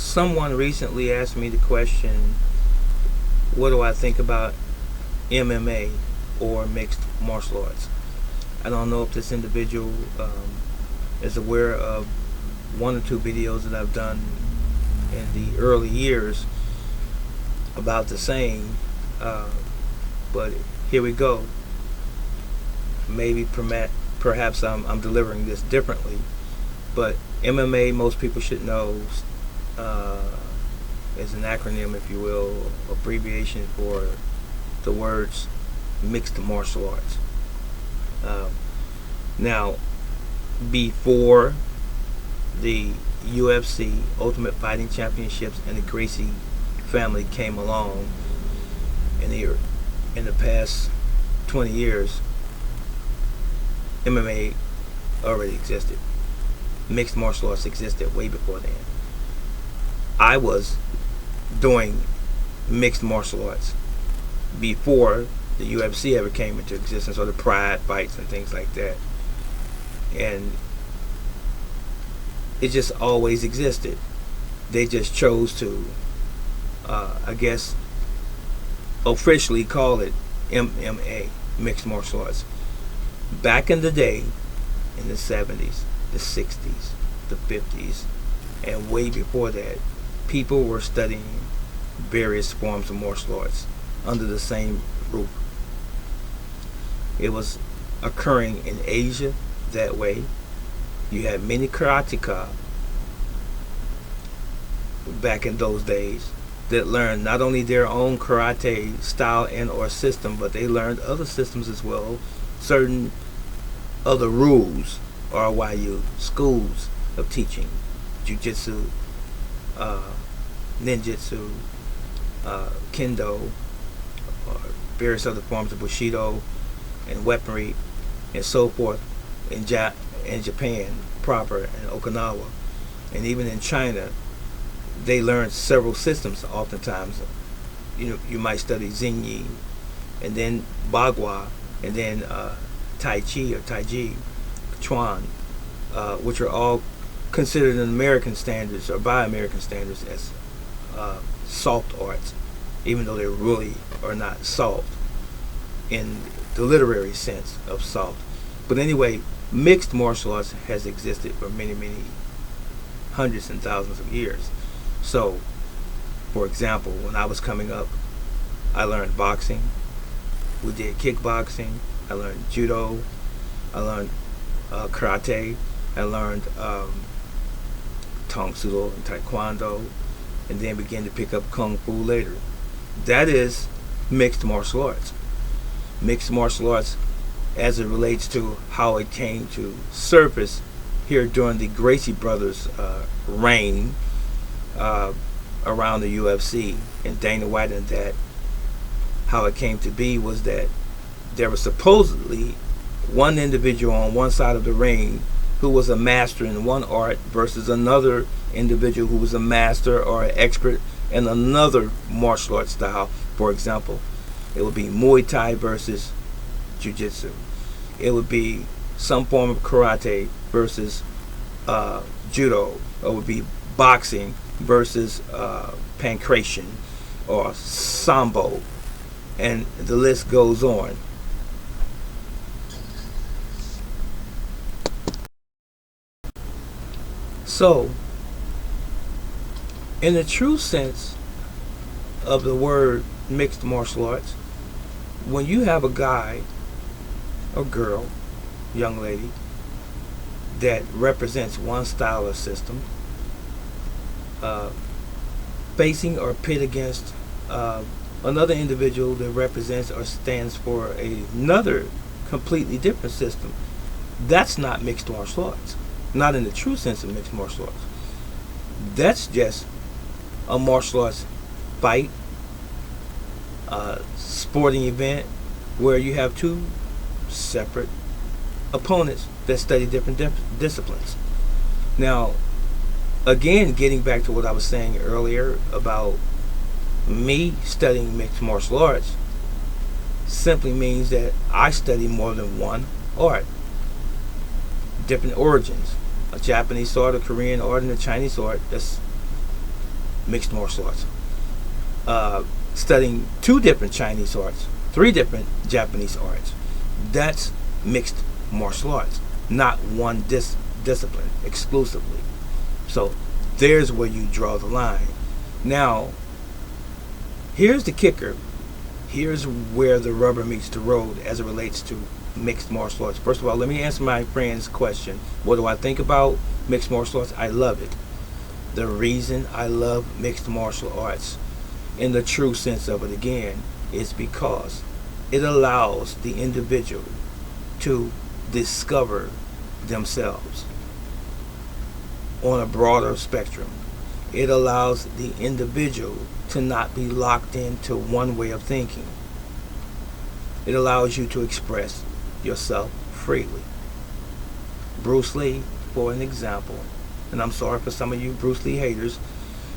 Someone recently asked me the question, what do I think about MMA or mixed martial arts? I don't know if this individual is aware of one or two videos that I've done in the early years about the same, but here we go. Maybe perhaps I'm delivering this differently, but MMA, most people should know, is an acronym, if you will, abbreviation for the words mixed martial arts. Now, before the UFC Ultimate Fighting Championships and the Gracie family came along in the past 20 years, MMA already existed. Mixed martial arts existed way before then. I was doing mixed martial arts before the UFC ever came into existence, or the Pride fights and things like that. And it just always existed. They just chose to, I guess, officially call it MMA, mixed martial arts. Back in the day, in the 70s, the 60s, the 50s, and way before that, people were studying various forms of martial arts under the same roof. It was occurring in Asia that way. You had many karateka back in those days that learned not only their own karate style and or system, but they learned other systems as well, certain other rules, RYU, schools of teaching, jiu-jitsu, ninjutsu, kendo, or various other forms of bushido and weaponry and so forth in Japan proper, and Okinawa, and even in China. They learned several systems. Oftentimes, you might study Xingyi, and then Bagua, and then Tai Chi or Taiji, Chuan, which are all considered in American standards or by American standards as soft arts, even though they really are not soft in the literary sense of soft. But anyway, mixed martial arts has existed for many, many hundreds and thousands of years. So, for example, when I was coming up, I learned boxing. We did kickboxing. I learned judo. I learned karate. I learned tong sudo and taekwondo, and then began to pick up kung fu later. That is mixed martial arts. Mixed martial arts as it relates to how it came to surface here during the Gracie brothers' reign around the UFC and Dana White, and that how it came to be was that there was supposedly one individual on one side of the ring who was a master in one art versus another individual who was a master or an expert in another martial art style. For example, it would be Muay Thai versus Jiu-Jitsu. It would be some form of karate versus judo. It would be boxing versus pancration or sambo, and the list goes on. So, in the true sense of the word mixed martial arts, when you have a guy or girl, young lady, that represents one style or system, facing or pit against another individual that represents or stands for another completely different system, that's not mixed martial arts. Not in the true sense of mixed martial arts. That's just a martial arts fight, sporting event where you have two separate opponents that study different disciplines. Now, again, getting back to what I was saying earlier about me studying mixed martial arts, simply means that I study more than one art, different origins. A Japanese art, a Korean art, and a Chinese art. That's mixed martial arts. Studying 2 different Chinese arts, 3 different Japanese arts, that's mixed martial arts, not one discipline exclusively. So there's where you draw the line. Now, here's the kicker. Here's where the rubber meets the road as it relates to mixed martial arts. First of all, let me answer my friend's question. What do I think about mixed martial arts? I love it. The reason I love mixed martial arts, in the true sense of it again, is because it allows the individual to discover themselves on a broader spectrum. It allows the individual to not be locked into one way of thinking. It allows you to express yourself freely. Bruce Lee, for an example, and I'm sorry for some of you Bruce Lee haters,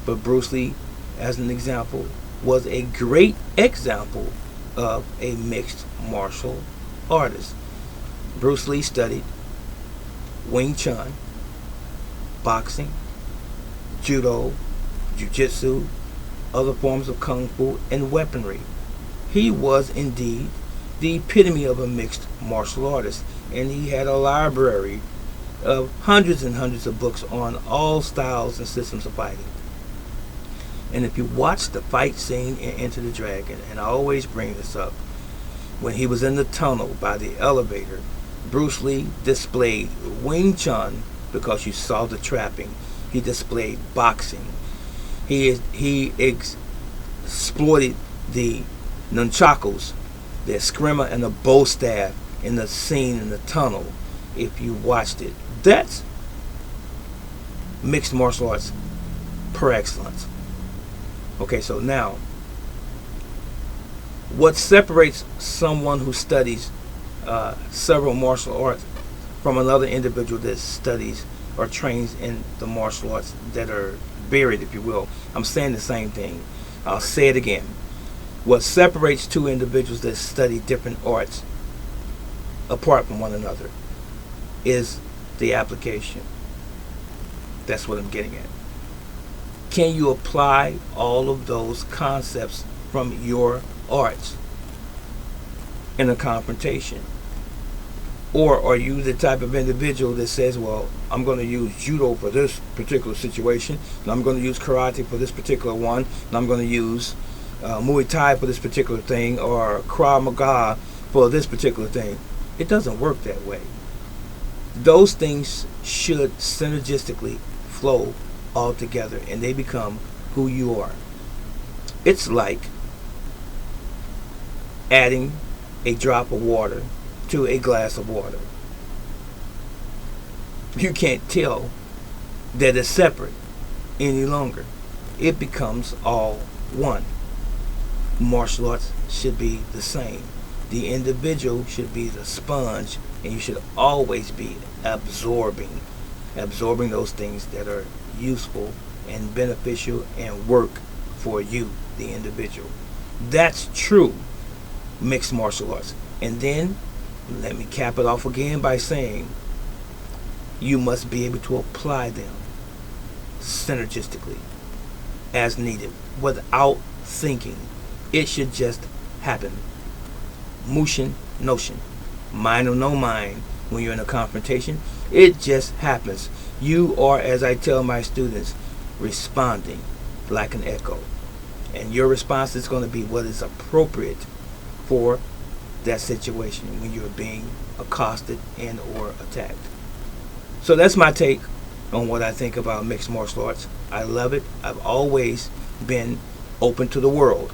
but Bruce Lee, as an example, was a great example of a mixed martial artist. Bruce Lee studied Wing Chun, boxing, judo, jiu-jitsu, other forms of kung fu, and weaponry. He was indeed the epitome of a mixed martial artist, and he had a library of hundreds and hundreds of books on all styles and systems of fighting. And if you watch the fight scene in Enter the Dragon, and I always bring this up, when he was in the tunnel by the elevator, Bruce Lee displayed Wing Chun because you saw the trapping. He displayed boxing. He exploited the nunchakus, the eskrima and the bow staff in the scene in the tunnel. If you watched it, that's mixed martial arts per excellence. Okay, so now, what separates someone who studies several martial arts from another individual that studies or trains in the martial arts that are buried, if you will? I'm saying the same thing. I'll say it again. What separates 2 individuals that study different arts apart from one another is the application. That's what I'm getting at. Can you apply all of those concepts from your arts in a confrontation? Or are you the type of individual that says, well, I'm going to use judo for this particular situation, and I'm going to use karate for this particular one, and I'm going to use Muay Thai for this particular thing, or Krav Maga for this particular thing? It doesn't work that way. Those things should synergistically flow all together, and they become who you are. It's like adding a drop of water to a glass of water. You can't tell that it's separate any longer. It becomes all one. Martial arts should be the same. The individual should be the sponge, and you should always be absorbing those things that are useful and beneficial and work for you, the individual. That's true mixed martial arts. And then let me cap it off again by saying you must be able to apply them synergistically as needed without thinking. It should just happen. Mushin notion. Mind or no mind. When you're in a confrontation, it just happens. You are, as I tell my students, responding like an echo. And your response is going to be what is appropriate for that situation when you're being accosted and or attacked. So that's my take on what I think about mixed martial arts. I love it. I've always been open to the world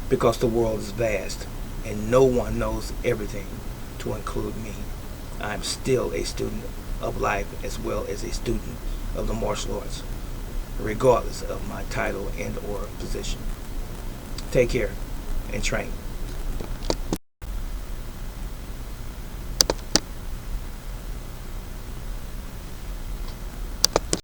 because the world is vast and no one knows everything, to include me. I'm still a student of life as well as a student of the martial arts, regardless of my title and or position. Take care and train.